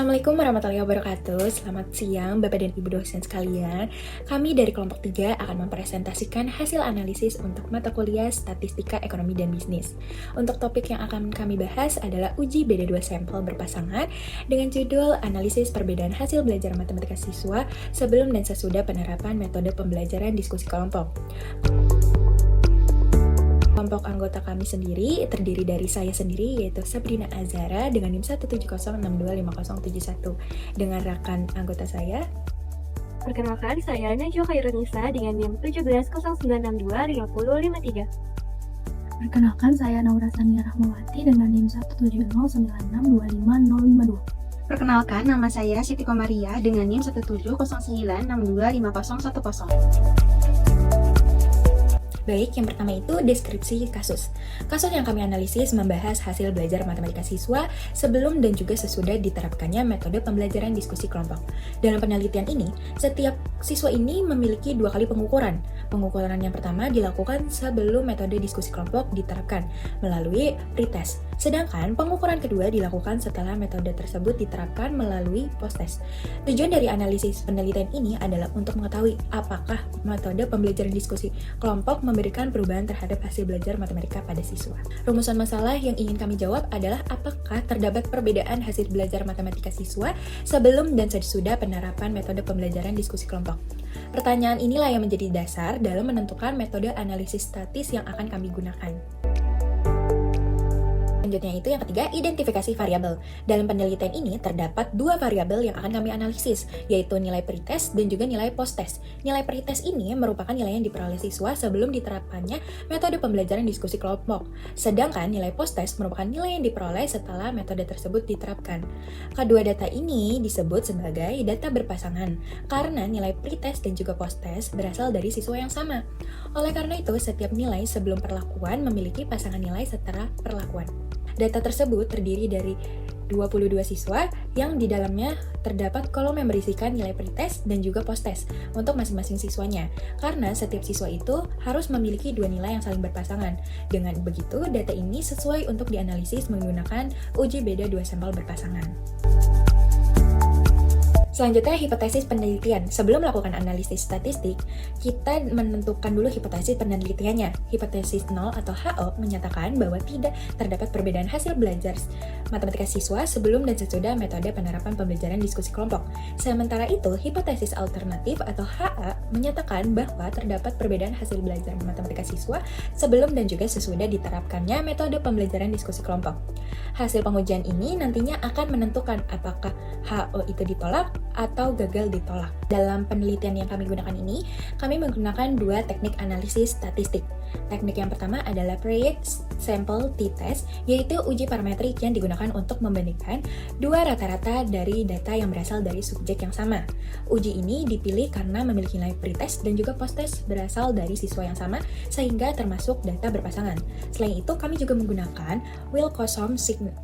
Assalamualaikum warahmatullahi wabarakatuh. Selamat siang Bapak dan Ibu dosen sekalian. Kami dari kelompok 3 akan mempresentasikan hasil analisis untuk mata kuliah Statistika Ekonomi dan Bisnis. Untuk topik yang akan kami bahas adalah uji beda dua sampel berpasangan dengan judul Analisis Perbedaan Hasil Belajar Matematika Siswa Sebelum dan Sesudah Penerapan Metode Pembelajaran Diskusi Kelompok. Kelompok anggota kami sendiri terdiri dari saya sendiri yaitu Sabrina Azara dengan NIM 170625071 dengan rekan anggota saya. Perkenalkan, saya Najwa Khairunisa dengan NIM 17009625053. Perkenalkan, saya Naura Sania Rahmawati dengan NIM 17096250552. Perkenalkan, nama saya Siti Komaria dengan NIM 17009625010. Baik, yang pertama itu deskripsi kasus. Kasus yang kami analisis membahas hasil belajar matematika siswa sebelum dan juga sesudah diterapkannya metode pembelajaran diskusi kelompok. Dalam penelitian ini, setiap siswa ini memiliki 2 kali pengukuran. Pengukuran yang pertama dilakukan sebelum metode diskusi kelompok diterapkan melalui pretest. Sedangkan pengukuran kedua dilakukan setelah metode tersebut diterapkan melalui post-test. Tujuan dari analisis penelitian ini adalah untuk mengetahui apakah metode pembelajaran diskusi kelompok memberikan perubahan terhadap hasil belajar matematika pada siswa. Rumusan masalah yang ingin kami jawab adalah apakah terdapat perbedaan hasil belajar matematika siswa sebelum dan sesudah penerapan metode pembelajaran diskusi kelompok. Pertanyaan inilah yang menjadi dasar dalam menentukan metode analisis statis yang akan kami gunakan. Selanjutnya itu yang ketiga, identifikasi variabel. Dalam penelitian ini terdapat 2 variabel yang akan kami analisis, yaitu nilai pretest dan juga nilai post-test. Nilai pretest ini merupakan nilai yang diperoleh siswa sebelum diterapkannya metode pembelajaran diskusi kelompok. Sedangkan nilai post-test merupakan nilai yang diperoleh setelah metode tersebut diterapkan. Kedua data ini disebut sebagai data berpasangan, karena nilai pretest dan juga post-test berasal dari siswa yang sama. Oleh karena itu, setiap nilai sebelum perlakuan memiliki pasangan nilai setelah perlakuan. Data tersebut terdiri dari 22 siswa yang di dalamnya terdapat kolom yang berisikan nilai pretest dan juga post-test untuk masing-masing siswanya. Karena setiap siswa itu harus memiliki 2 nilai yang saling berpasangan. Dengan begitu, data ini sesuai untuk dianalisis menggunakan uji beda 2 sampel berpasangan. Selanjutnya, hipotesis penelitian. Sebelum melakukan analisis statistik, kita menentukan dulu hipotesis penelitiannya. Hipotesis 0 atau HO menyatakan bahwa tidak terdapat perbedaan hasil belajar matematika siswa sebelum dan sesudah metode penerapan pembelajaran diskusi kelompok. Sementara itu, hipotesis alternatif atau HA menyatakan bahwa terdapat perbedaan hasil belajar matematika siswa sebelum dan juga sesudah diterapkannya metode pembelajaran diskusi kelompok. Hasil pengujian ini nantinya akan menentukan apakah HO itu ditolak atau gagal ditolak. Dalam penelitian yang kami gunakan ini, kami menggunakan 2 teknik analisis statistik. Teknik yang pertama adalah pre-sample t-test, yaitu uji parametrik yang digunakan untuk membandingkan 2 rata-rata dari data yang berasal dari subjek yang sama. Uji ini dipilih karena memiliki nilai pre-test dan juga post-test berasal dari siswa yang sama, sehingga termasuk data berpasangan. Selain itu, kami juga menggunakan Wilcoxon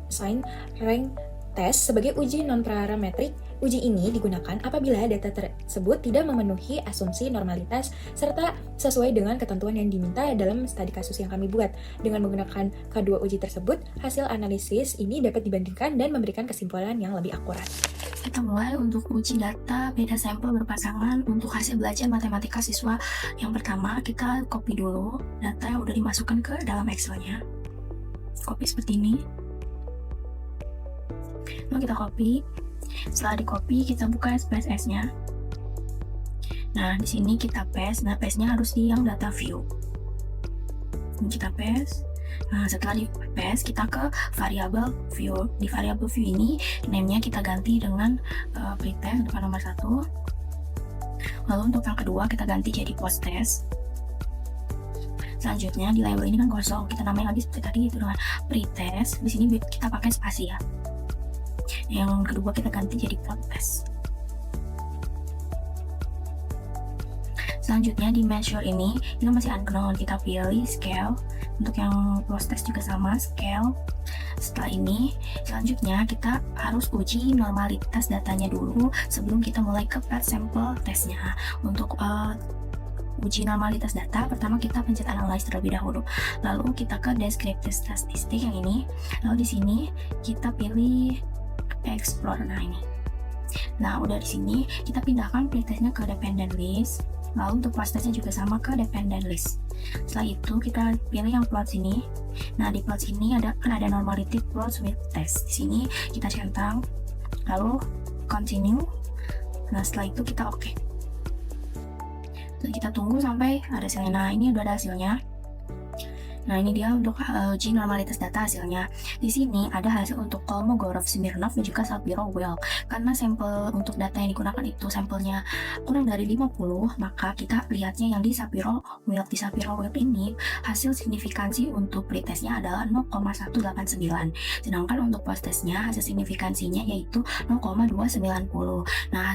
Sign Rank Test sebagai uji non-parametrik. Uji ini digunakan apabila data tersebut tidak memenuhi asumsi normalitas serta sesuai dengan ketentuan yang diminta dalam studi kasus yang kami buat. Dengan menggunakan kedua uji tersebut, hasil analisis ini dapat dibandingkan dan memberikan kesimpulan yang lebih akurat. Kita mulai untuk uji data beda sampel berpasangan untuk hasil belajar matematika siswa. Yang pertama, kita copy dulu data yang udah dimasukkan ke dalam Excel-nya. Copy seperti ini. Lalu kita copy. Setelah di copy, kita buka SPSS-nya. Nah, di sini kita paste. Nah, paste-nya harus di yang data view. Ini kita paste. Nah, setelah di paste, kita ke variable view. Di variable view ini, name-nya kita ganti dengan pretest untuk nomor 1. Lalu untuk yang kedua, kita ganti jadi post-test. Selanjutnya, di label ini kan kosong. Kita namain lagi seperti tadi, itu dengan pretest. Di sini kita pakai spasi ya. Yang kedua kita ganti jadi post-test. Selanjutnya di measure ini kita masih unknown, kita pilih scale. Untuk yang post-test juga sama, scale. Setelah ini selanjutnya kita harus uji normalitas datanya dulu sebelum kita mulai ke per sample testnya. Untuk uji normalitas data, pertama kita pencet analyze terlebih dahulu. Lalu kita ke descriptive statistik yang ini. Lalu di sini kita pilih explore. Nah ini Nah, udah di sini kita pindahkan pretestnya ke dependent list. Lalu untuk postestnya juga sama ke dependent list. Setelah itu kita pilih yang plot sini. Nah, di plot sini kan ada normality plots with test. Di sini kita centang, lalu continue. Nah, setelah itu kita oke. Terus kita tunggu sampai ada hasilnya. Nah, ini udah ada hasilnya. Nah, ini dia untuk uji normalitas data hasilnya. Di sini ada hasil untuk Kolmogorov, Smirnov, dan juga Sapiro-Wheel. Karena sampel untuk data yang digunakan itu sampelnya kurang dari 50, maka kita lihatnya yang di Sapiro-Wheel. Di Sapiro-Wheel ini hasil signifikansi untuk pretestnya adalah 0,189. Sedangkan untuk posttestnya hasil signifikansinya yaitu 0,290. Nah,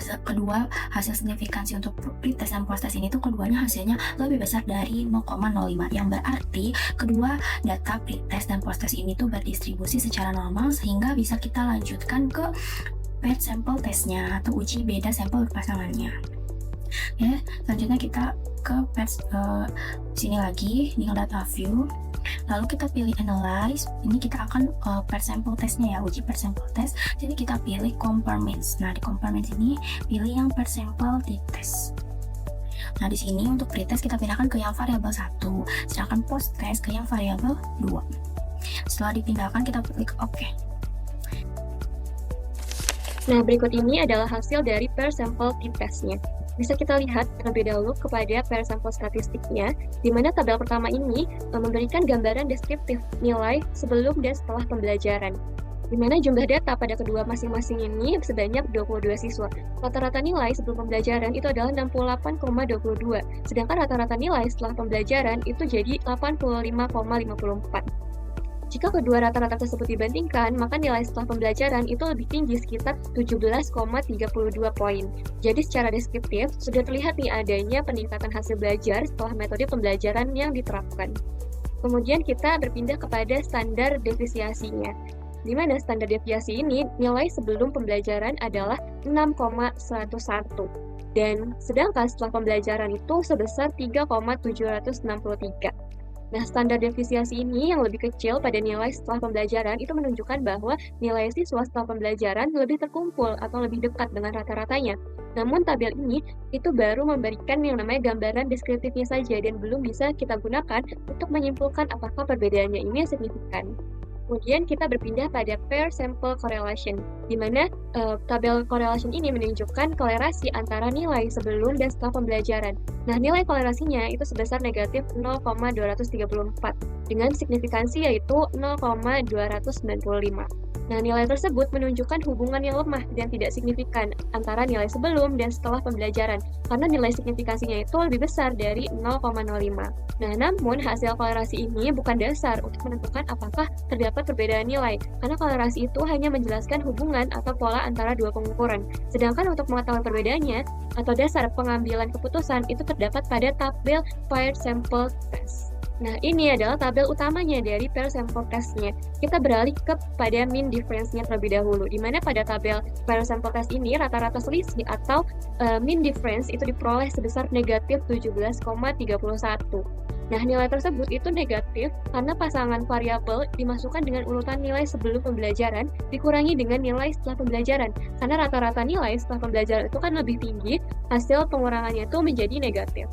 hasil signifikansi untuk pretest dan posttest ini tuh keduanya hasilnya lebih besar dari 0,05, yang berarti kedua data pretest dan posttest ini tuh berdistribusi secara normal sehingga bisa kita lanjutkan ke paired sample testnya atau uji beda sampel pasangannya. Ya, selanjutnya kita ke sini lagi, tinggal data view. Lalu kita pilih analyze. Ini kita akan paired sample testnya ya, uji paired sample test. Jadi kita pilih compare means. Nah, di compare means ini pilih yang paired sample di test. Nah, di sini untuk pretest kita pindahkan ke yang variabel 1, sedangkan posttest ke yang variabel 2. Setelah dipindahkan kita klik OK. Nah, berikut ini adalah hasil dari pair sample t-testnya. Bisa kita lihat terlebih dahulu kepada pair sample statistiknya, di mana tabel pertama ini memberikan gambaran deskriptif nilai sebelum dan setelah pembelajaran. Di mana jumlah data pada kedua masing-masing ini sebanyak 22 siswa. Rata-rata nilai sebelum pembelajaran itu adalah 68,22, sedangkan rata-rata nilai setelah pembelajaran itu jadi 85,54. Jika kedua rata-rata tersebut dibandingkan, maka nilai setelah pembelajaran itu lebih tinggi sekitar 17,32 poin. Jadi secara deskriptif, sudah terlihat nih adanya peningkatan hasil belajar setelah metode pembelajaran yang diterapkan. Kemudian kita berpindah kepada standar defisiasinya, di mana standar deviasi ini nilai sebelum pembelajaran adalah 6,101 dan sedangkan setelah pembelajaran itu sebesar 3,763. Nah, standar defisiasi ini yang lebih kecil pada nilai setelah pembelajaran itu menunjukkan bahwa nilai siswa setelah pembelajaran lebih terkumpul atau lebih dekat dengan rata-ratanya. Namun tabel ini itu baru memberikan yang namanya gambaran deskriptifnya saja dan belum bisa kita gunakan untuk menyimpulkan apakah perbedaannya ini signifikan. Kemudian kita berpindah pada pair sample correlation, di mana tabel correlation ini menunjukkan kolerasi antara nilai sebelum dan setelah pembelajaran. Nah, nilai kolerasinya itu sebesar negatif 0,234, dengan signifikansi yaitu 0,295. Nah, nilai tersebut menunjukkan hubungan yang lemah dan tidak signifikan antara nilai sebelum dan setelah pembelajaran, karena nilai signifikansinya itu lebih besar dari 0,05. Nah, namun hasil kolerasi ini bukan dasar untuk menentukan apakah terdapat perbedaan nilai, karena kolerasi itu hanya menjelaskan hubungan atau pola antara dua pengukuran. Sedangkan untuk mengetahui perbedaannya atau dasar pengambilan keputusan itu terdapat pada tabel paired sample test. Nah, ini adalah tabel utamanya dari pair sample test-nya. Kita beralih kepada mean difference-nya terlebih dahulu, di mana pada tabel pair sample test ini rata-rata selisih atau mean difference itu diperoleh sebesar negatif 17,31. Nah, nilai tersebut itu negatif karena pasangan variabel dimasukkan dengan urutan nilai sebelum pembelajaran dikurangi dengan nilai setelah pembelajaran. Karena rata-rata nilai setelah pembelajaran itu kan lebih tinggi, hasil pengurangannya itu menjadi negatif.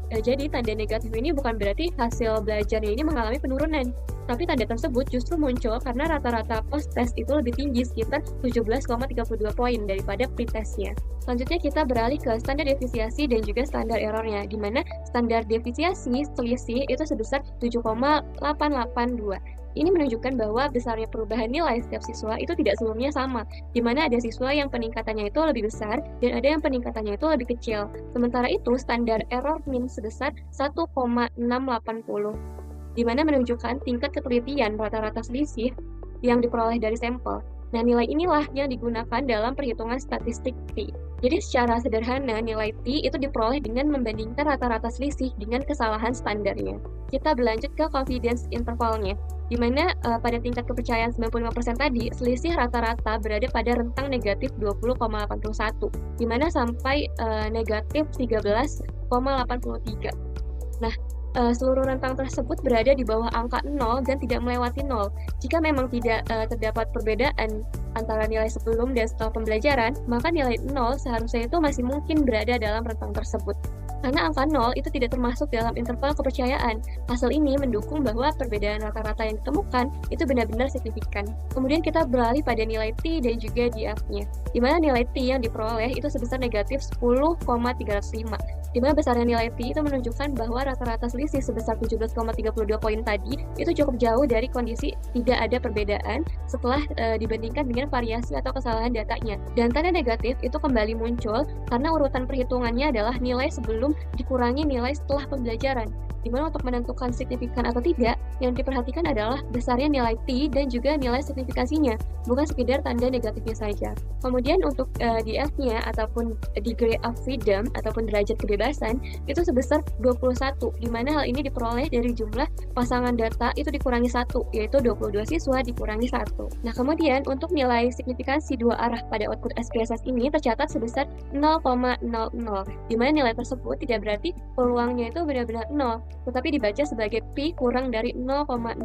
Jadi tanda negatif ini bukan berarti hasil belajarnya ini mengalami penurunan, tapi tanda tersebut justru muncul karena rata-rata post-test itu lebih tinggi sekitar 17,32 poin daripada pre-testnya. Selanjutnya kita beralih ke standar defisiasi dan juga standar errornya, di mana standar defisiasi selisih itu sebesar 7,882. Ini menunjukkan bahwa besarnya perubahan nilai setiap siswa itu tidak seluruhnya sama, di mana ada siswa yang peningkatannya itu lebih besar dan ada yang peningkatannya itu lebih kecil. Sementara itu, standar error mean sebesar 1,680, di mana menunjukkan tingkat ketelitian rata-rata selisih yang diperoleh dari sampel. Nah, nilai inilah yang digunakan dalam perhitungan statistik T. Jadi secara sederhana, nilai T itu diperoleh dengan membandingkan rata-rata selisih dengan kesalahan standarnya. Kita berlanjut ke confidence intervalnya, di mana pada tingkat kepercayaan 95% tadi, selisih rata-rata berada pada rentang negatif 20,81, di mana sampai negatif 13,83. Nah, seluruh rentang tersebut berada di bawah angka 0 dan tidak melewati 0. Jika memang tidak terdapat perbedaan antara nilai sebelum dan setelah pembelajaran, maka nilai 0 seharusnya itu masih mungkin berada dalam rentang tersebut. Karena angka 0 itu tidak termasuk dalam interval kepercayaan. Hasil ini mendukung bahwa perbedaan rata-rata yang ditemukan itu benar-benar signifikan. Kemudian kita beralih pada nilai T dan juga DF-nya, di mana nilai T yang diperoleh itu sebesar negatif 10,305. Di mana besarnya nilai T itu menunjukkan bahwa rata-rata selisih sebesar 17,32 poin tadi itu cukup jauh dari kondisi tidak ada perbedaan setelah dibandingkan dengan variasi atau kesalahan datanya. Dan tanda negatif itu kembali muncul karena urutan perhitungannya adalah nilai sebelum dikurangi nilai setelah pembelajaran. Di mana untuk menentukan signifikan atau tidak, yang diperhatikan adalah besarnya nilai T dan juga nilai signifikasinya, bukan sekedar tanda negatifnya saja. Kemudian untuk DF-nya ataupun degree of freedom ataupun derajat kebebasan itu sebesar 21, di mana hal ini diperoleh dari jumlah pasangan data itu dikurangi 1, yaitu 22 siswa dikurangi 1. Nah, kemudian untuk nilai signifikansi dua arah pada output SPSS ini tercatat sebesar 0,00, di mana nilai tersebut tidak berarti peluangnya itu benar-benar 0, tetapi dibaca sebagai P kurang dari 0,001.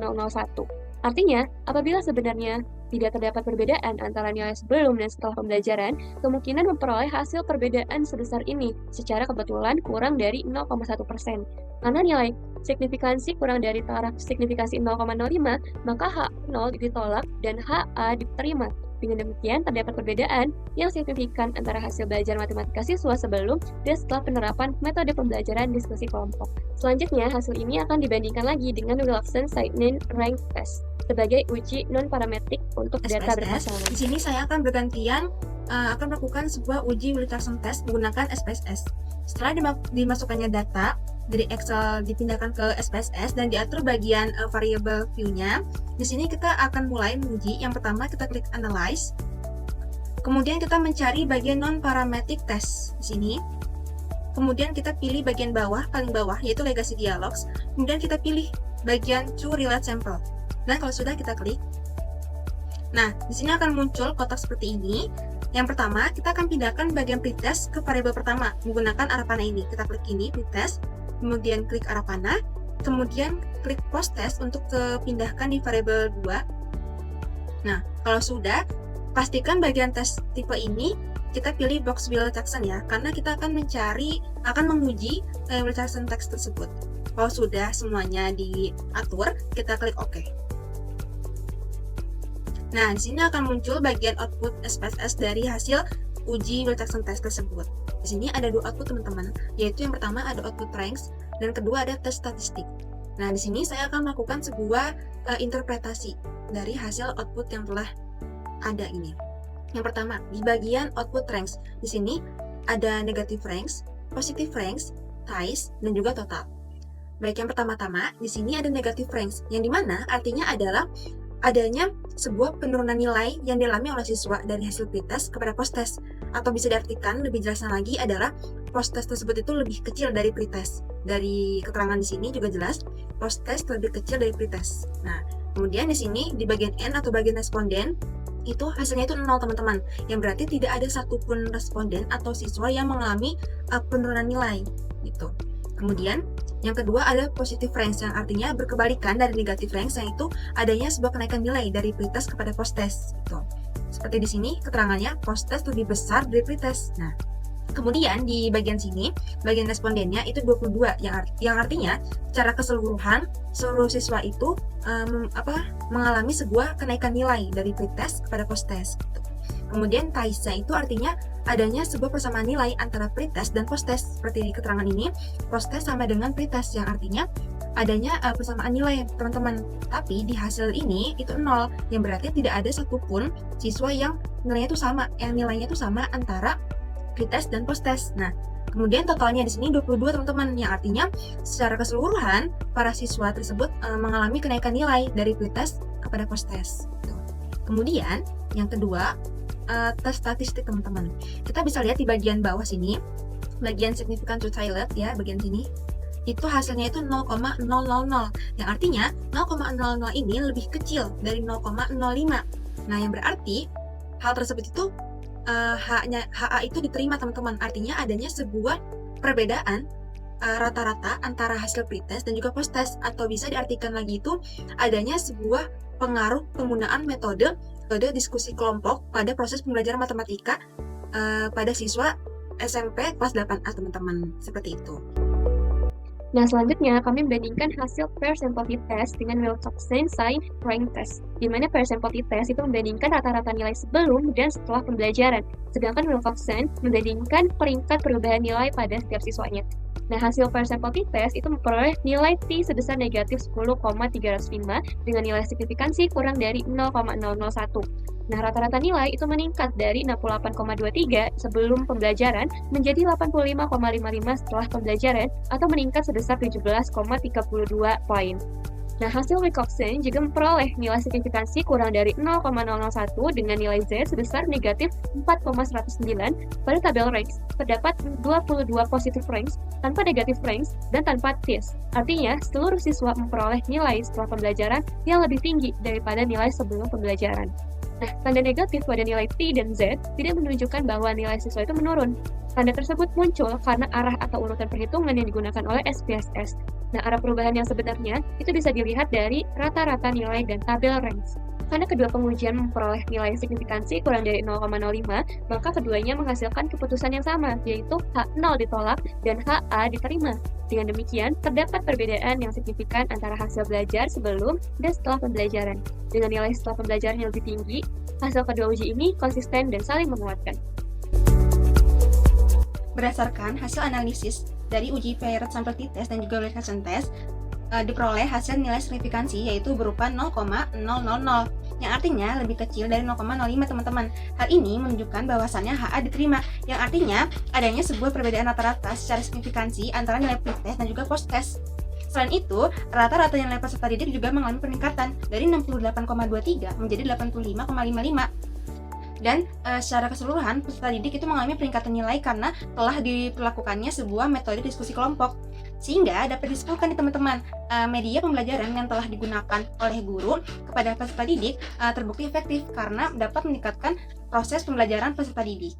Artinya, apabila sebenarnya tidak terdapat perbedaan antara nilai sebelum dan setelah pembelajaran, kemungkinan memperoleh hasil perbedaan sebesar ini secara kebetulan kurang dari 0,1%. Karena nilai signifikansi kurang dari taraf signifikasi 0,05, maka H0 ditolak dan HA diterima. Dengan demikian, terdapat perbedaan yang signifikan antara hasil belajar matematika siswa sebelum dan setelah penerapan metode pembelajaran diskusi kelompok. Selanjutnya, hasil ini akan dibandingkan lagi dengan Wilson-Sydney Rank Test sebagai uji non-parametrik untuk data berpasangan. Di sini saya akan bergantian akan melakukan sebuah uji Wilson test menggunakan SPSS. Setelah dimasukkannya data dari Excel dipindahkan ke SPSS dan diatur bagian variable view-nya. Di sini kita akan mulai menguji. Yang pertama kita klik analyze. Kemudian kita mencari bagian non-parametric test di sini. Kemudian kita pilih bagian bawah, paling bawah, yaitu legacy dialogs. Kemudian kita pilih bagian to relate sample. Dan kalau sudah kita klik. Nah, di sini akan muncul kotak seperti ini. Yang pertama, kita akan pindahkan bagian pretest ke variabel pertama menggunakan arah panah ini. Kita klik ini, pretest, kemudian klik arah panah, kemudian klik post test untuk dipindahkan di variabel 2. Nah, kalau sudah, pastikan bagian tes tipe ini kita pilih box Wilson ya, karena kita akan menguji Wilson text tersebut. Kalau sudah semuanya diatur, kita klik OK. Nah, di sini akan muncul bagian output SPSS dari hasil uji Wilson test tersebut. Di sini ada dua output teman-teman, yaitu yang pertama ada output ranks dan kedua ada tes statistik. Nah, di sini saya akan melakukan sebuah interpretasi dari hasil output yang telah ada ini. Yang pertama, di bagian output ranks. Di sini ada negative ranks, positive ranks, ties, dan juga total. Baik, yang pertama-tama, di sini ada negative ranks, yang dimana artinya adalah adanya sebuah penurunan nilai yang dialami oleh siswa dari hasil pretest kepada post-test. Atau bisa diartikan lebih jelasnya lagi adalah post-test tersebut itu lebih kecil dari pretest. Dari keterangan di sini juga jelas post-test lebih kecil dari pretest. Nah, kemudian di sini di bagian N atau bagian responden itu hasilnya itu 0 teman-teman, yang berarti tidak ada satupun responden atau siswa yang mengalami penurunan nilai gitu. Kemudian yang kedua ada positive ranks, yang artinya berkebalikan dari negative ranks, yaitu adanya sebuah kenaikan nilai dari pretest kepada post-test gitu. Seperti di sini keterangannya post-test lebih besar dari pretest. Nah, kemudian di bagian sini, bagian respondennya itu 22, yang artinya secara keseluruhan seluruh siswa itu mengalami sebuah kenaikan nilai dari pretest kepada post-test gitu. Kemudian ties-nya itu artinya adanya sebuah persamaan nilai antara pretest dan post-test. Seperti di keterangan ini, post-test sama dengan pretest, yang artinya adanya persamaan nilai teman-teman. Tapi di hasil ini itu 0, yang berarti tidak ada satupun siswa yang nilainya itu sama antara pretest dan post-test. Nah, kemudian totalnya di sini 22 teman-teman, yang artinya secara keseluruhan para siswa tersebut mengalami kenaikan nilai dari pretest kepada post-test. Kemudian yang kedua, tes statistik teman-teman. Kita bisa lihat di bagian bawah sini, bagian significant to highlight ya, bagian sini. Itu hasilnya itu 0,000, yang artinya 0,00 ini lebih kecil dari 0,05. Nah, yang berarti hal tersebut itu HA itu diterima teman-teman. Artinya adanya sebuah perbedaan rata-rata antara hasil pretest dan juga post-test, atau bisa diartikan lagi itu adanya sebuah pengaruh penggunaan metode diskusi kelompok pada proses pembelajaran matematika pada siswa SMP kelas 8A teman-teman, seperti itu. Nah, selanjutnya kami membandingkan hasil pair sample t-test dengan Wilcoxon Sign Rank Test, di mana pair sample t-test itu membandingkan rata-rata nilai sebelum dan setelah pembelajaran, sedangkan Wilcoxon membandingkan peringkat perubahan nilai pada setiap siswanya. Nah, hasil pair sample t-test itu memperoleh nilai t sebesar negatif 10,305 dengan nilai signifikansi kurang dari 0,001. Nah, rata-rata nilai itu meningkat dari 68,23 sebelum pembelajaran menjadi 85,55 setelah pembelajaran atau meningkat sebesar 17,32 poin. Nah, hasil Wilcoxon juga memperoleh nilai signifikansi kurang dari 0,001 dengan nilai Z sebesar negatif 4,109 pada tabel ranks. Terdapat 22 positive ranks, tanpa negative ranks, dan tanpa TIS. Artinya, seluruh siswa memperoleh nilai setelah pembelajaran yang lebih tinggi daripada nilai sebelum pembelajaran. Nah, tanda negatif pada nilai T dan Z tidak menunjukkan bahwa nilai siswa itu menurun. Tanda tersebut muncul karena arah atau urutan perhitungan yang digunakan oleh SPSS. Nah, arah perubahan yang sebenarnya itu bisa dilihat dari rata-rata nilai dan tabel ranks. Karena kedua pengujian memperoleh nilai signifikansi kurang dari 0,05, maka keduanya menghasilkan keputusan yang sama, yaitu H0 ditolak dan HA diterima. Dengan demikian, terdapat perbedaan yang signifikan antara hasil belajar sebelum dan setelah pembelajaran. Dengan nilai setelah pembelajaran yang lebih tinggi, hasil kedua uji ini konsisten dan saling menguatkan. Berdasarkan hasil analisis dari uji paired sample t-test dan juga Wilcoxon test, diperoleh hasil nilai signifikansi yaitu berupa 0,000, yang artinya lebih kecil dari 0,05 teman-teman. Hal ini menunjukkan bahwasannya HA diterima, yang artinya adanya sebuah perbedaan rata-rata secara signifikansi antara nilai pre-test dan juga post-test. Selain itu, rata-rata nilai peserta didik juga mengalami peningkatan dari 68,23 menjadi 85,55. Dan secara keseluruhan, peserta didik itu mengalami peningkatan nilai karena telah diperlakukannya sebuah metode diskusi kelompok. Sehingga dapat disimpulkan nih teman-teman, media pembelajaran yang telah digunakan oleh guru kepada peserta didik terbukti efektif karena dapat meningkatkan proses pembelajaran peserta didik.